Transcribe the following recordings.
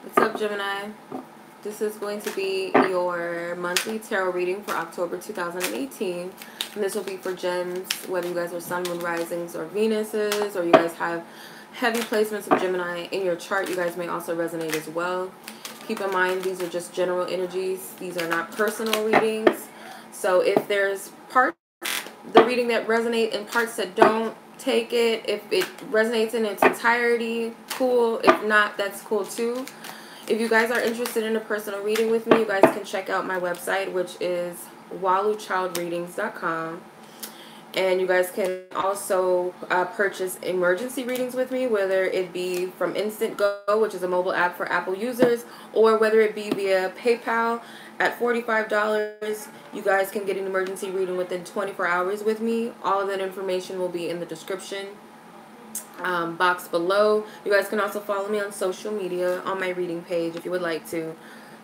What's up, Gemini? This is going to be your monthly tarot reading for October 2018. And this will be for gems, whether you guys are sun, moon, risings, or Venuses, or you guys have heavy placements of Gemini in your chart. You guys may also resonate as well. Keep in mind, these are just general energies. These are not personal readings. So if there's parts of the reading that resonate and parts that don't, take it. If it resonates in its entirety, cool. If not, that's cool too. If you guys are interested in a personal reading with me, you guys can check out my website, which is waluchildreadings.com. And you guys can also purchase emergency readings with me, whether it be from Instant Go, which is a mobile app for Apple users, or whether it be via PayPal at $45. You guys can get an emergency reading within 24 hours with me. All of that information will be in the description box below. You guys can also follow me on social media on my reading page if you would like to.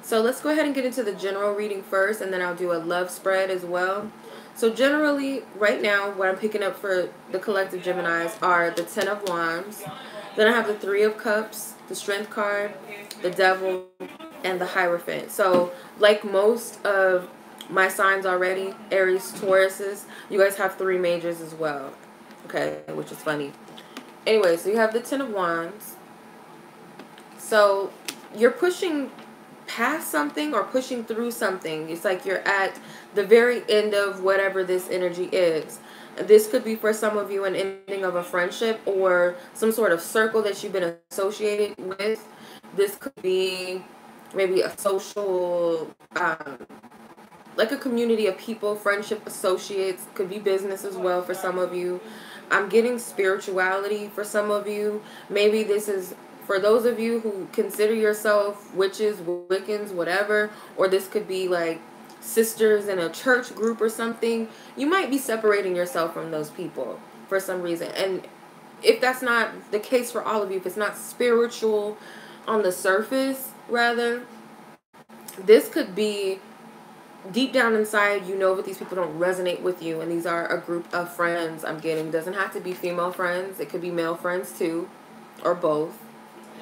So let's go ahead and get into the general reading first, and then I'll do a love spread as well. So generally, right now, what I'm picking up for the collective Geminis are the Ten of Wands. Then I have the Three of Cups, the Strength card, the Devil, and the Hierophant. So like most of my signs already, Aries, Tauruses, you guys have three majors as well. Okay, which is funny. Anyway, so you have the Ten of Wands. So you're pushing past something or pushing through something. It's like you're at the very end of whatever this energy is. This could be for some of you an ending of a friendship or some sort of circle that you've been associated with. This could be maybe a social, like a community of people, friendship, associates. Could be business as well for some of you. I'm getting spirituality for some of you. Maybe this is for those of you who consider yourself witches, Wiccans, whatever, or this could be like sisters in a church group or something. You might be separating yourself from those people for some reason. And if that's not the case for all of you, if it's not spiritual on the surface, rather, this could be deep down inside, you know that these people don't resonate with you, and these are a group of friends I'm getting. Doesn't have to be female friends. It could be male friends too, or both.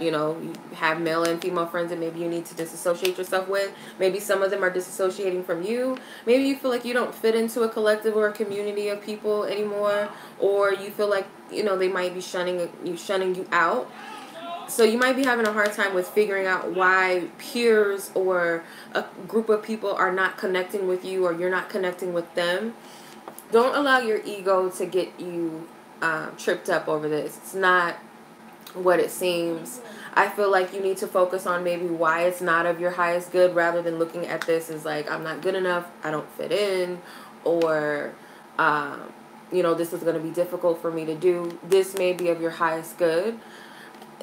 You know, you have male and female friends that maybe you need to disassociate yourself with. Maybe some of them are disassociating from you. Maybe you feel like you don't fit into a collective or a community of people anymore, or you feel like, you know, they might be shunning you out. So you might be having a hard time with figuring out why peers or a group of people are not connecting with you, or you're not connecting with them. Don't allow your ego to get you tripped up over this. It's not what it seems. I feel like you need to focus on maybe why it's not of your highest good, rather than looking at this as like, I'm not good enough, I don't fit in, or you know, this is going to be difficult for me to do. This may be of your highest good.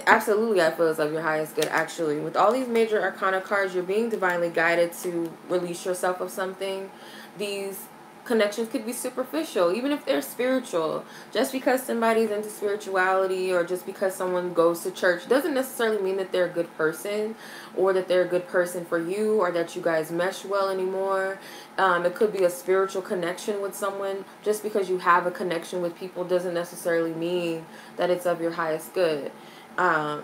Absolutely, I feel it's of your highest good, actually. With all these major arcana cards, you're being divinely guided to release yourself of something. These connections could be superficial, even if they're spiritual. Just because somebody's into spirituality or just because someone goes to church doesn't necessarily mean that they're a good person, or that they're a good person for you, or that you guys mesh well anymore. It could be a spiritual connection with someone. Just because you have a connection with people doesn't necessarily mean that it's of your highest good. I'm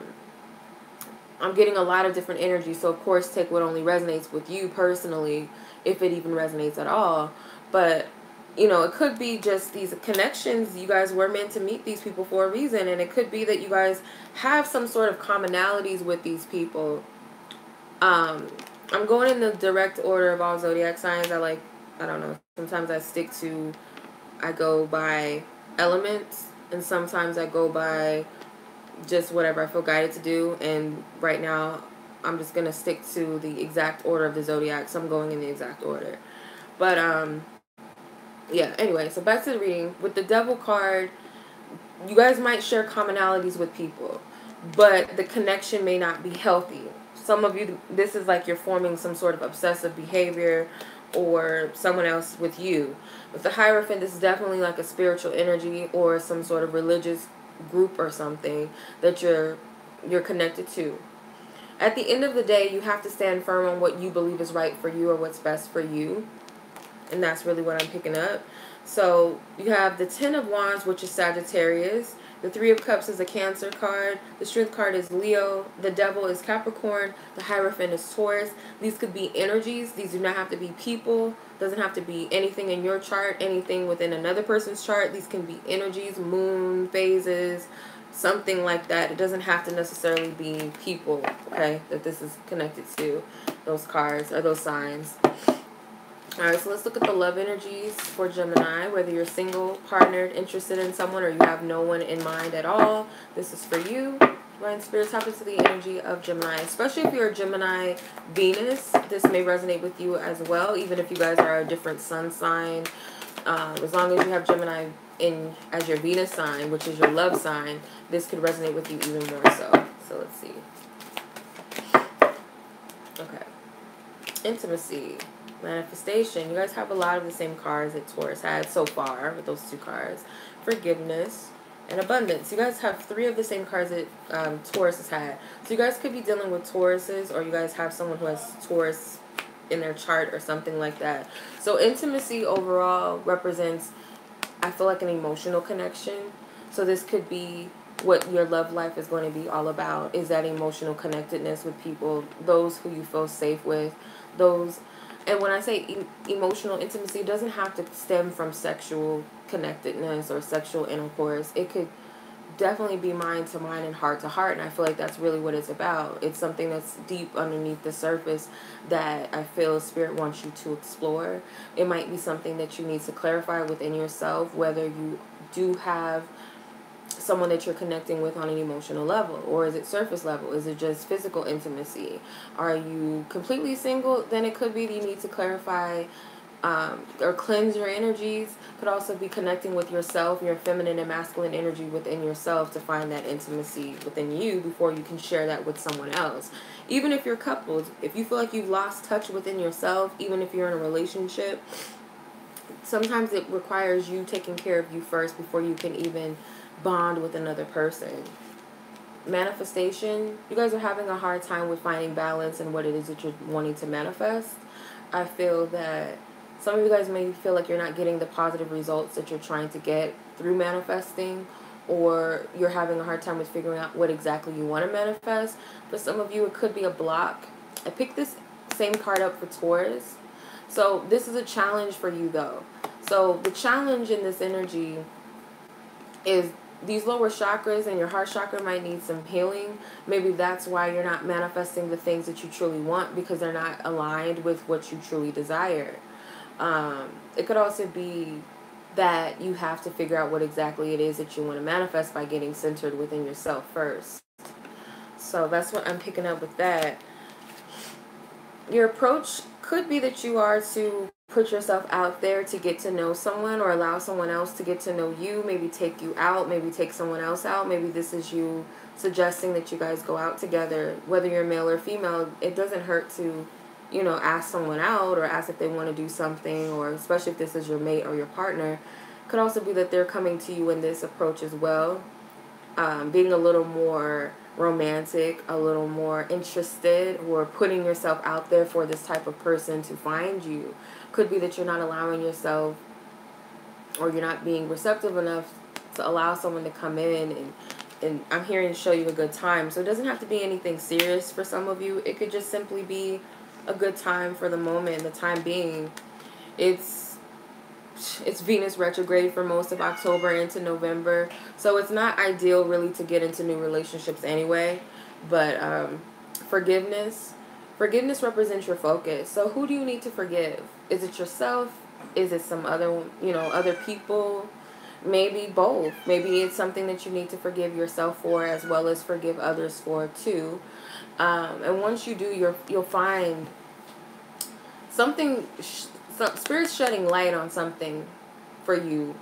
getting a lot of different energy, so of course take what only resonates with you personally, if it even resonates at all. But, you know, it could be just these connections. You guys were meant to meet these people for a reason, and it could be that you guys have some sort of commonalities with these people. I'm going in the direct order of all zodiac signs. I don't know, sometimes I go by elements, and sometimes I go by just whatever I feel guided to do. And right now I'm just gonna stick to the exact order of the zodiac, so I'm going in the exact order. But yeah, anyway, so back to the reading. With the Devil card, you guys might share commonalities with people, but the connection may not be healthy. Some of you, this is like you're forming some sort of obsessive behavior, or someone else with you. With the Hierophant, this is definitely like a spiritual energy or some sort of religious group or something that you're connected to. At the end of the day, you have to stand firm on what you believe is right for you, or what's best for you. And that's really what I'm picking up. So you have the Ten of Wands, which is Sagittarius. The Three of Cups is a Cancer card. The Strength card is Leo. The Devil is Capricorn. The Hierophant is Taurus. These could be energies. These do not have to be people. Doesn't have to be anything in your chart, anything within another person's chart. These can be energies, moon phases, something like that. It doesn't have to necessarily be people, okay, that this is connected to, those cards or those signs. Alright, so let's look at the love energies for Gemini. Whether you're single, partnered, interested in someone, or you have no one in mind at all, this is for you. Divine Spirit, tap into the energy of Gemini. Especially if you're a Gemini Venus, this may resonate with you as well, even if you guys are a different sun sign. As long as you have Gemini in as your Venus sign, which is your love sign, this could resonate with you even more so. So let's see. Okay. Intimacy. Manifestation. You guys have a lot of the same cards that Taurus had so far with those two cards. Forgiveness and abundance. You guys have 3 of the same cards that Taurus has had. So you guys could be dealing with Tauruses, or you guys have someone who has Taurus in their chart or something like that. So intimacy overall represents, I feel like, an emotional connection. So this could be what your love life is going to be all about, is that emotional connectedness with people, those who you feel safe with, those. And when I say emotional intimacy, it doesn't have to stem from sexual connectedness or sexual intercourse. It could definitely be mind to mind and heart to heart, and I feel like that's really what it's about. It's something that's deep underneath the surface that I feel Spirit wants you to explore. It might be something that you need to clarify within yourself, whether you do have someone that you're connecting with on an emotional level, or is it surface level? Is it just physical intimacy? Are you completely single? Then it could be that you need to clarify or cleanse your energies. Could also be connecting with yourself, your feminine and masculine energy within yourself, to find that intimacy within you before you can share that with someone else. Even if you're coupled, if you feel like you've lost touch within yourself, even if you're in a relationship, sometimes it requires you taking care of you first before you can even bond with another person. Manifestation. You guys are having a hard time with finding balance in what it is that you're wanting to manifest. I feel that some of you guys may feel like you're not getting the positive results that you're trying to get through manifesting, or you're having a hard time with figuring out what exactly you want to manifest. For some of you, it could be a block. I picked this same card up for Taurus. So this is a challenge for you, though. So the challenge in this energy is these lower chakras, and your heart chakra might need some healing. Maybe that's why you're not manifesting the things that you truly want, because they're not aligned with what you truly desire. It could also be that you have to figure out what exactly it is that you want to manifest by getting centered within yourself first. So that's what I'm picking up with that. Your approach could be that you are to put yourself out there to get to know someone, or allow someone else to get to know you. Maybe take you out, maybe take someone else out. Maybe this is you suggesting that you guys go out together. Whether you're male or female, it doesn't hurt to, you know, ask someone out, or ask if they want to do something, or especially if this is your mate or your partner. Could also be that they're coming to you in this approach as well, being a little more romantic, a little more interested, or putting yourself out there for this type of person to find you. Could be that you're not allowing yourself, or you're not being receptive enough to allow someone to come in and I'm hearing show you a good time. So it doesn't have to be anything serious for some of you. It could just simply be a good time for the moment, the time being. It's Venus retrograde for most of October into November, so it's not ideal really to get into new relationships anyway. But forgiveness represents your focus. So who do you need to forgive? Is it yourself? Is it some other, other people? Maybe both. Maybe it's something that you need to forgive yourself for, as well as forgive others for too. And once you do, you'll find something. Spirit's shedding light on something for you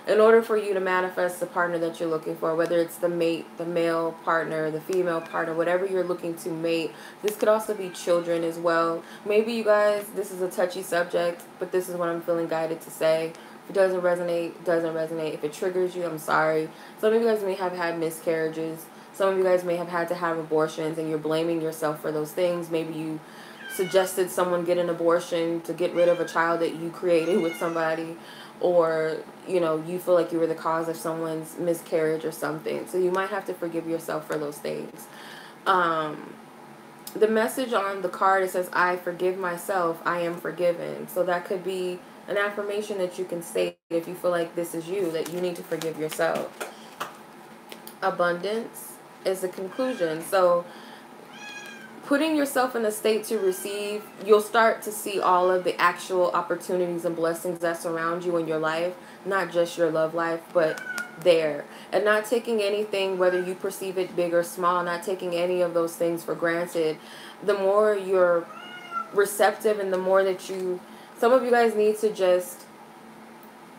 in order for you to manifest the partner that you're looking for, whether it's the mate, the male partner, the female partner, whatever you're looking to mate. This could also be children as well. Maybe you guys, this is a touchy subject, but this is what I'm feeling guided to say. If it doesn't resonate, it doesn't resonate. If it triggers you, I'm sorry. Some of you guys may have had miscarriages. Some of you guys may have had to have abortions, and you're blaming yourself for those things. Maybe you suggested someone get an abortion to get rid of a child that you created with somebody, or, you know, you feel like you were the cause of someone's miscarriage or something. So you might have to forgive yourself for those things. The message on the card, it says, I forgive myself, I am forgiven. So that could be an affirmation that you can say if you feel like this is you, that you need to forgive yourself. Abundance is the conclusion. So putting yourself in a state to receive, you'll start to see all of the actual opportunities and blessings that surround you in your life, not just your love life, but there. And not taking anything, whether you perceive it big or small, not taking any of those things for granted. The more you're receptive and the more that you, some of you guys need to just,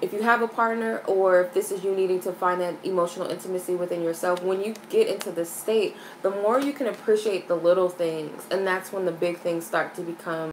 if you have a partner, or if this is you needing to find that emotional intimacy within yourself, when you get into this state, the more you can appreciate the little things, and that's when the big things start to become